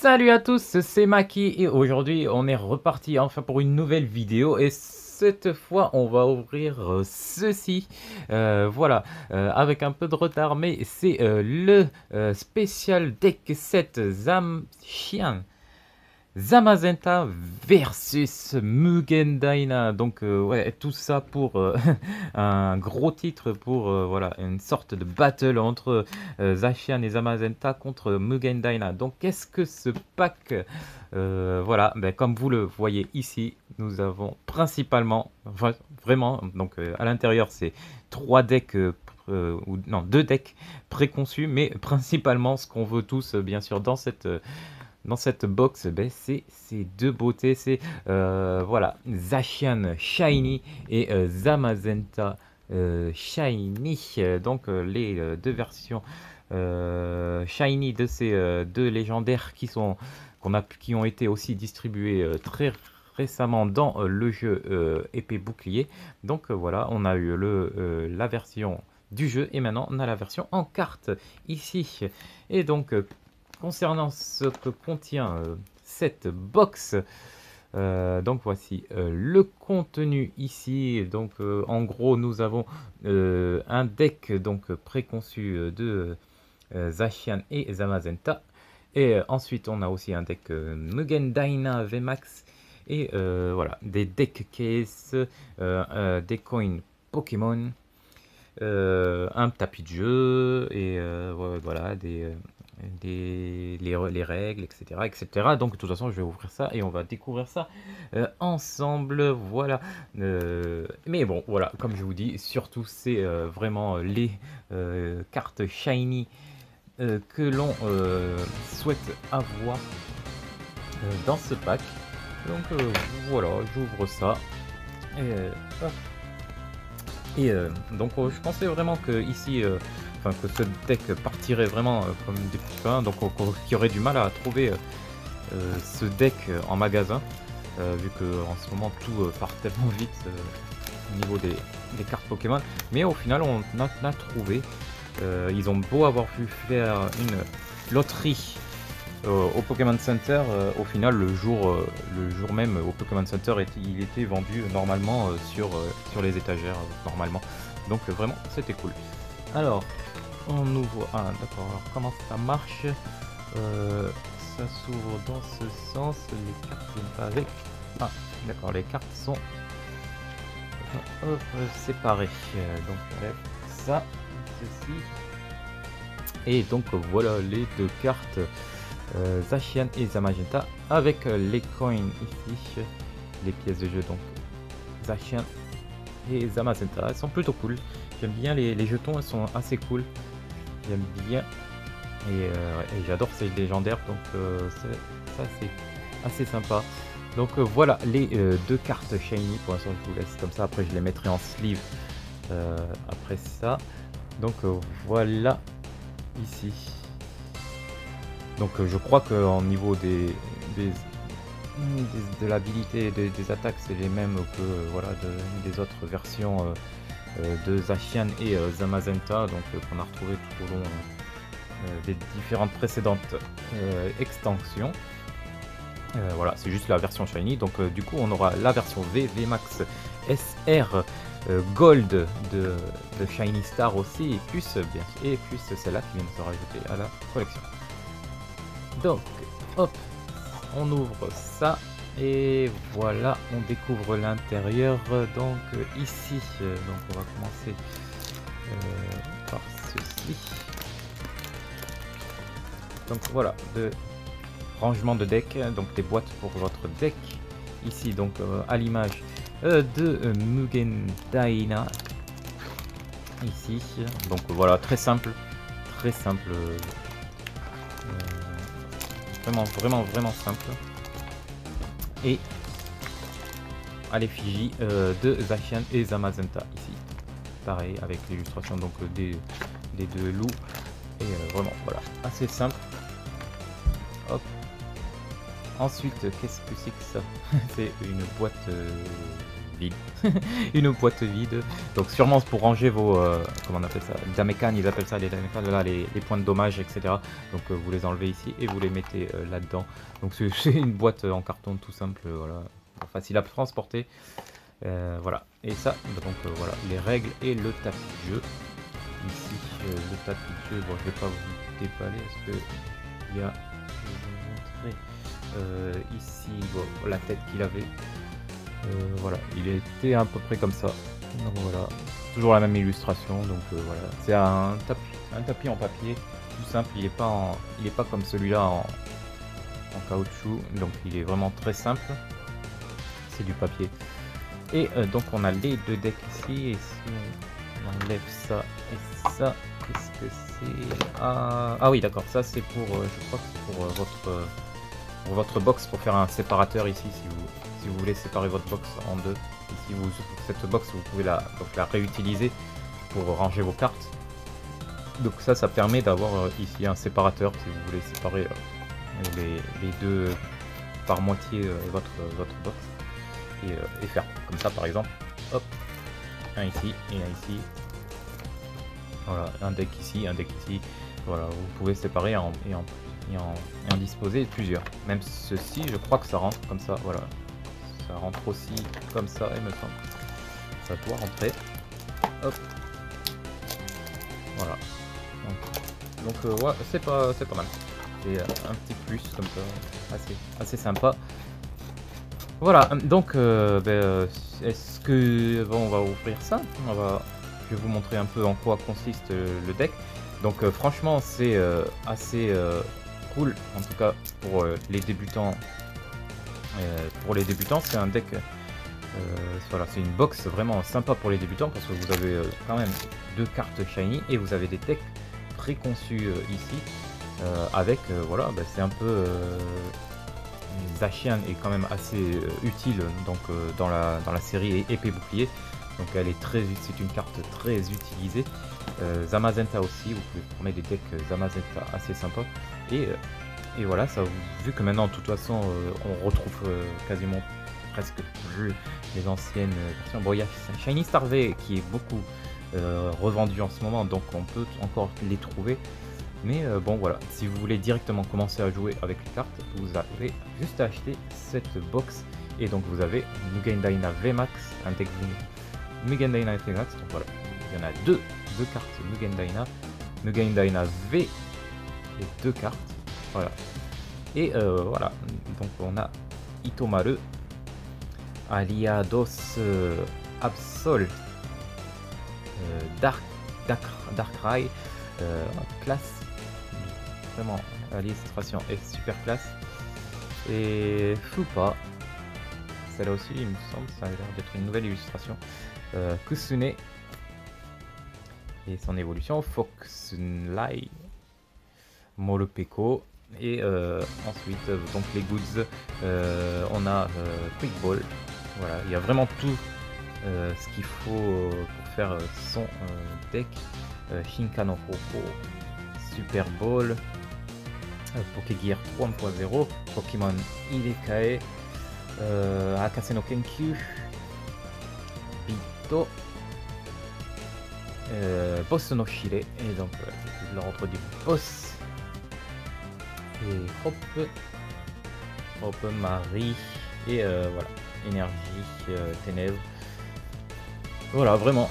Salut à tous, c'est Maki et aujourd'hui on est reparti enfin pour une nouvelle vidéo et cette fois on va ouvrir ceci, voilà, avec un peu de retard mais c'est le spécial deck 7 Zacian Zamazenta versus Mugen Daina. Donc ouais, tout ça pour un gros titre pour voilà, une sorte de battle entre Zacian et Zamazenta contre Mugen Daina. Donc qu'est-ce que ce pack voilà, ben, comme vous le voyez ici, nous avons principalement, vraiment, donc à l'intérieur c'est 3 decks ou non, 2 decks préconçus, mais principalement ce qu'on veut tous bien sûr dans cette box, ben, c'est ces deux beautés, c'est voilà, Zacian Shiny et Zamazenta Shiny, donc les deux versions Shiny de ces deux légendaires qui ont été aussi distribués très récemment dans le jeu épée bouclier. Donc voilà, on a eu la version du jeu et maintenant on a la version en carte ici. Et donc concernant ce que contient cette box, donc voici le contenu ici. Donc en gros nous avons un deck donc préconçu de Zacian et Zamazenta. Et ensuite on a aussi un deck Mugen Daina VMAX. Et voilà, des deck cases, des coins Pokémon, un tapis de jeu et ouais, voilà, les règles, etc., etc. Donc de toute façon, je vais ouvrir ça et on va découvrir ça ensemble. Voilà. Mais bon, voilà, comme je vous dis, surtout c'est vraiment les cartes shiny que l'on souhaite avoir dans ce pack. Donc voilà, j'ouvre ça. Et donc je pensais vraiment que ici, enfin que ce deck partirait vraiment comme des petits pains, donc qu'il y aurait du mal à trouver ce deck en magasin, vu que en ce moment tout part tellement vite au niveau des cartes Pokémon. Mais au final on a trouvé. Ils ont beau avoir pu faire une loterie au Pokémon Center, au final le jour même au Pokémon Center il était vendu normalement sur les étagères normalement. Donc vraiment c'était cool. Alors on ouvre. Ah d'accord, alors comment ça marche? Ça s'ouvre dans ce sens, les cartes viennent pas avec. Ah d'accord, les cartes sont séparées. Donc j'enlève ça, ceci. Et donc voilà les deux cartes. Zacian et Zamazenta avec les coins ici, les pièces de jeu. Donc Zacian et Zamazenta, elles sont plutôt cool. J'aime bien les jetons, elles sont assez cool. J'aime bien et j'adore ces légendaires, donc ça c'est assez sympa. Donc voilà les deux cartes shiny. Pour l'instant je vous laisse comme ça, après je les mettrai en sleeve après ça. Donc voilà ici. Donc je crois qu'en niveau de l'habilité et des attaques, c'est les mêmes que voilà, des autres versions de Zacian et Zamazenta, donc qu'on a retrouvé tout au long des différentes précédentes extensions. Voilà, c'est juste la version Shiny. Donc du coup on aura la version VMAX SR Gold de Shiny Star aussi, et plus bien sûr, et plus celle-là qui vient de se rajouter à la collection. Donc, hop, on ouvre ça et voilà, on découvre l'intérieur. Donc ici, donc on va commencer par ceci. Donc voilà, de rangement de deck, donc des boîtes pour votre deck. Ici, donc à l'image de Mugen Daina. Ici, donc voilà, très simple, très simple. Vraiment simple. Et à l'effigie de Zacian et Zamazenta ici. Pareil avec l'illustration donc des deux loups. Et vraiment voilà, assez simple. Hop. Ensuite, qu'est-ce que c'est que ça? C'est une boîte vide. Une boîte vide. Donc sûrement pour ranger vos... comment on appelle ça? Damekan, ils appellent ça les Damekan, là, les points de dommage, etc. Donc vous les enlevez ici et vous les mettez là-dedans. Donc c'est une boîte en carton tout simple, voilà. Facile à transporter. Voilà. Et ça, donc voilà, les règles et le tapis de jeu. Ici, le tapis de jeu, bon je vais pas vous déballer parce que il y a... Je vais vous montrer ici bon, la tête qu'il avait. Voilà, il était à peu près comme ça. Donc voilà, toujours la même illustration. Donc voilà, c'est un tapis en papier, tout simple. Il est pas comme celui-là en caoutchouc. Donc il est vraiment très simple. C'est du papier. Et donc on a les deux decks ici. Et si on enlève ça et ça, qu'est-ce que c'est? Ah oui, d'accord. Ça c'est pour, je crois que c'est pour votre box, pour faire un séparateur ici si vous voulez séparer votre box en deux. Ici cette box vous pouvez la réutiliser pour ranger vos cartes. Donc ça permet d'avoir ici un séparateur si vous voulez séparer les deux par moitié votre box et faire comme ça par exemple. Hop, un ici et un ici. Voilà, un deck ici, un deck ici. Voilà, vous pouvez séparer et en disposer plusieurs. Même ceci, je crois que ça rentre comme ça, voilà. Ça rentre aussi comme ça, il me semble. Ça doit rentrer. Hop. Voilà. Donc ouais, c'est pas mal. C'est un petit plus comme ça, assez sympa. Voilà, donc est-ce que... Bon, on va ouvrir ça. Je vais vous montrer un peu en quoi consiste le deck. Donc franchement, c'est assez... cool, en tout cas pour les débutants. C'est un deck, voilà, c'est une box vraiment sympa pour les débutants parce que vous avez quand même deux cartes shiny et vous avez des decks préconçus ici avec voilà, c'est un peu Zacian est quand même assez utile donc dans la série épée bouclier, donc elle est c'est une carte très utilisée. Zamazenta aussi, vous pouvez former des decks Zamazenta assez sympas et voilà, ça, vu que maintenant de toute façon on retrouve quasiment presque plus les anciennes versions. Bon, il y a Shiny Starvé qui est beaucoup revendu en ce moment, donc on peut encore les trouver. Mais bon voilà, si vous voulez directement commencer à jouer avec les cartes, vous avez juste à acheter cette box. Et donc vous avez Mugen Daina VMAX, un deck Mugen Daina VMAX, donc voilà, il y en a deux cartes Mugen Daina V et deux cartes. Voilà. Et voilà, donc on a Itomaru, Aliados Absol, Darkrai, classe, vraiment l'illustration est super classe. Et Fupa, celle-là aussi il me semble, ça a l'air d'être une nouvelle illustration. Kusune et son évolution, Foxnlai, Molopeko. Et ensuite donc les goods, on a Quick Ball, voilà, il y a vraiment tout ce qu'il faut pour faire son deck. Shinka no Hoko, Super Ball, Pokégear 3.0, Pokémon Ilekae, Akase no Kenkyu, Bito, Boss no Shire, et donc l'ordre du boss. Et hop, Marie, et voilà, énergie, ténèbres. Voilà, vraiment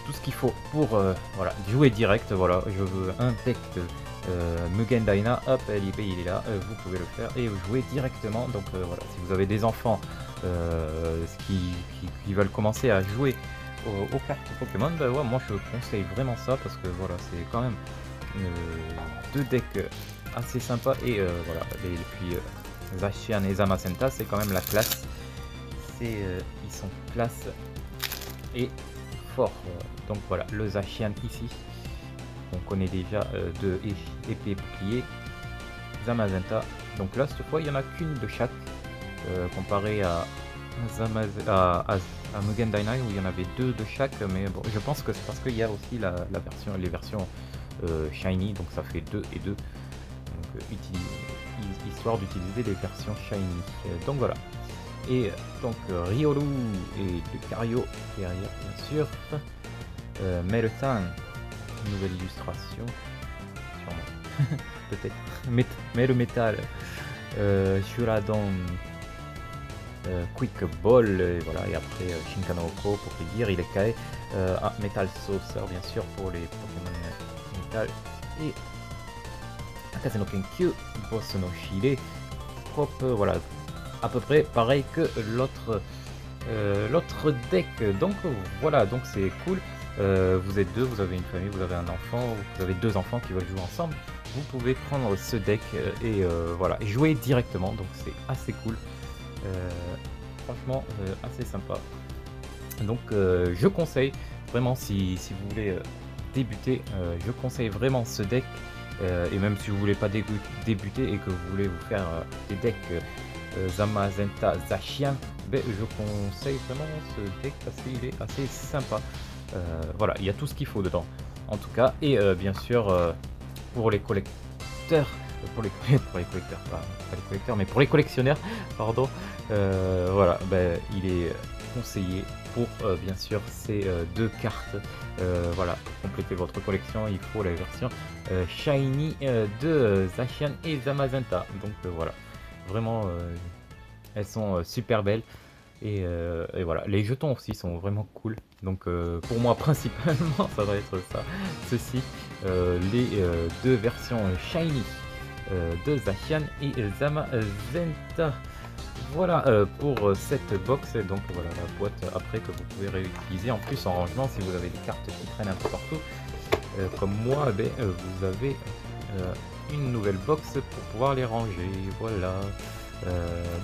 tout ce qu'il faut pour voilà, jouer direct. Voilà, je veux un deck Mugen Daina, hop, il est là, vous pouvez le faire et jouer directement. Donc voilà, si vous avez des enfants qui veulent commencer à jouer aux cartes Pokémon, ouais, moi je conseille vraiment ça parce que voilà, c'est quand même deux decks assez sympa et voilà, et puis Zacian et Zamazenta, c'est quand même la classe, ils sont classe et fort. Donc voilà, le Zacian ici on connaît déjà de épée bouclier. Zamazenta, donc là cette fois il y en a qu'une de chaque comparé à Mugen Daina où il y en avait deux de chaque, mais bon, je pense que c'est parce qu'il y a aussi les versions shiny, donc ça fait 2 et 2, donc histoire d'utiliser les versions shiny. Donc voilà, et donc Riolu et Lucario derrière bien sûr. Meltan, nouvelle illustration, sûrement, peut-être. Mel Metal, Shuradon, Quick Ball, et voilà, et après Shinkano Oko pour les dire, il est Kae, Metal Saucer bien sûr pour les Pokémon Metal, et Akaze no Kenkyu, Boss no Shire, voilà, à peu près pareil que l'autre deck. Donc voilà, donc c'est cool. Vous êtes deux, vous avez une famille, vous avez un enfant, vous avez deux enfants qui veulent jouer ensemble, vous pouvez prendre ce deck et voilà, et jouer directement, donc c'est assez cool. Franchement assez sympa. Donc je conseille vraiment, si vous voulez débuter, je conseille vraiment ce deck. Et même si vous voulez pas débuter et que vous voulez vous faire des decks Zamazenta Zacian, ben, je conseille vraiment ce deck parce qu'il est assez sympa. Voilà, il y a tout ce qu'il faut dedans en tout cas, et bien sûr pour les collecteurs, pour les collecteurs, pas les collecteurs mais pour les collectionneurs, pardon, voilà, ben, il est conseillé pour bien sûr ces deux cartes. Voilà, pour compléter votre collection il faut la version Shiny de Zacian et Zamazenta, donc voilà, vraiment elles sont super belles. Et voilà, les jetons aussi sont vraiment cool. Donc pour moi principalement ça doit être ça, ceci, les deux versions Shiny de Zacian et Zamazenta. Voilà pour cette box. Donc voilà la boîte après que vous pouvez réutiliser en plus en rangement si vous avez des cartes qui traînent un peu partout. Comme moi, ben, vous avez une nouvelle box pour pouvoir les ranger. Voilà.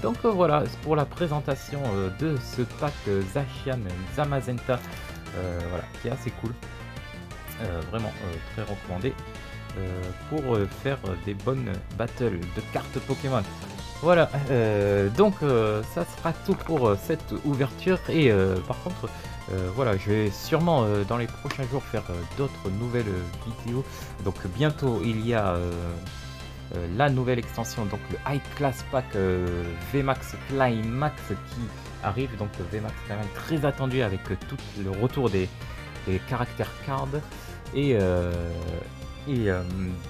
Donc voilà pour la présentation de ce pack Zacian Zamazenta, voilà, qui est assez cool, vraiment très recommandé pour faire des bonnes battles de cartes Pokémon. Voilà, donc ça sera tout pour cette ouverture, et par contre voilà, je vais sûrement dans les prochains jours faire d'autres nouvelles vidéos. Donc bientôt il y a la nouvelle extension, donc le High Class Pack VMAX Climax qui arrive, donc VMAX Climax très attendu avec tout le retour des caractères cards, et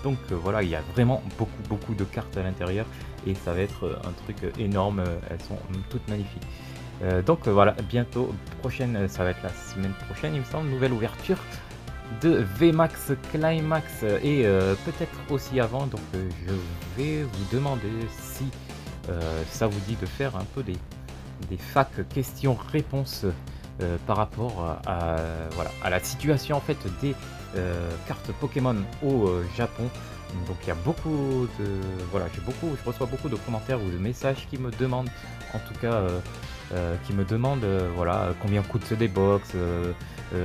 donc voilà, il y a vraiment beaucoup de cartes à l'intérieur et ça va être un truc énorme, elles sont toutes magnifiques. Donc voilà, bientôt, prochaine, ça va être la semaine prochaine il me semble, nouvelle ouverture de VMAX Climax, et peut-être aussi avant. Donc je vais vous demander si ça vous dit de faire un peu des fac questions-réponses par rapport à, voilà, à la situation en fait des cartes Pokémon au Japon. Donc il y a beaucoup de, voilà, je reçois beaucoup de commentaires ou de messages qui me demandent, en tout cas voilà, combien coûtent des box,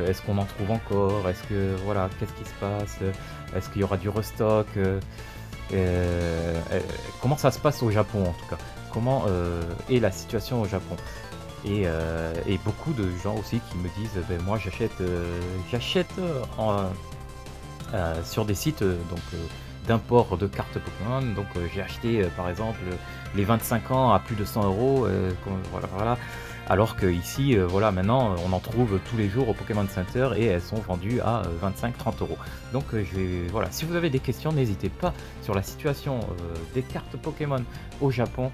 est-ce qu'on en trouve encore, est-ce que, voilà, qu'est-ce qui se passe, est-ce qu'il y aura du restock, comment ça se passe au Japon en tout cas, comment est la situation au Japon. Et beaucoup de gens aussi qui me disent, ben, moi j'achète sur des sites d'import de cartes Pokémon, donc j'ai acheté par exemple les 25 ans à plus de 100 euros, voilà, alors que ici voilà, maintenant on en trouve tous les jours au Pokémon Center et elles sont vendues à 25-30 euros. Donc voilà, si vous avez des questions, n'hésitez pas sur la situation des cartes Pokémon au Japon.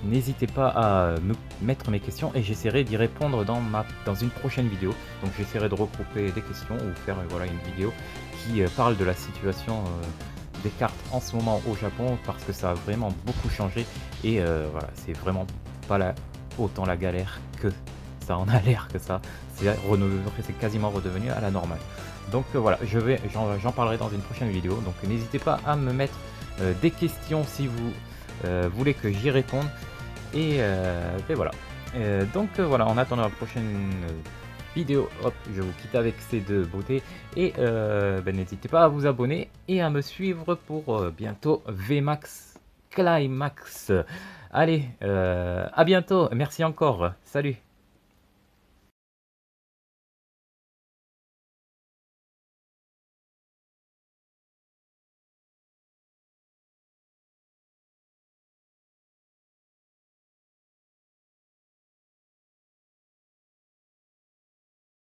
N'hésitez pas à me mettre mes questions et j'essaierai d'y répondre dans une prochaine vidéo. Donc j'essaierai de regrouper des questions ou faire voilà, une vidéo qui parle de la situation des cartes en ce moment au Japon, parce que ça a vraiment beaucoup changé et voilà, c'est vraiment pas autant la galère que ça en a l'air que ça. C'est quasiment redevenu à la normale. Donc voilà, j'en parlerai dans une prochaine vidéo. Donc n'hésitez pas à me mettre des questions si vous voulez que j'y réponde, et voilà. Donc voilà, en attendant la prochaine vidéo, hop, je vous quitte avec ces deux beautés, et ben, n'hésitez pas à vous abonner et à me suivre pour bientôt VMAX Climax. Allez, à bientôt, merci encore, salut.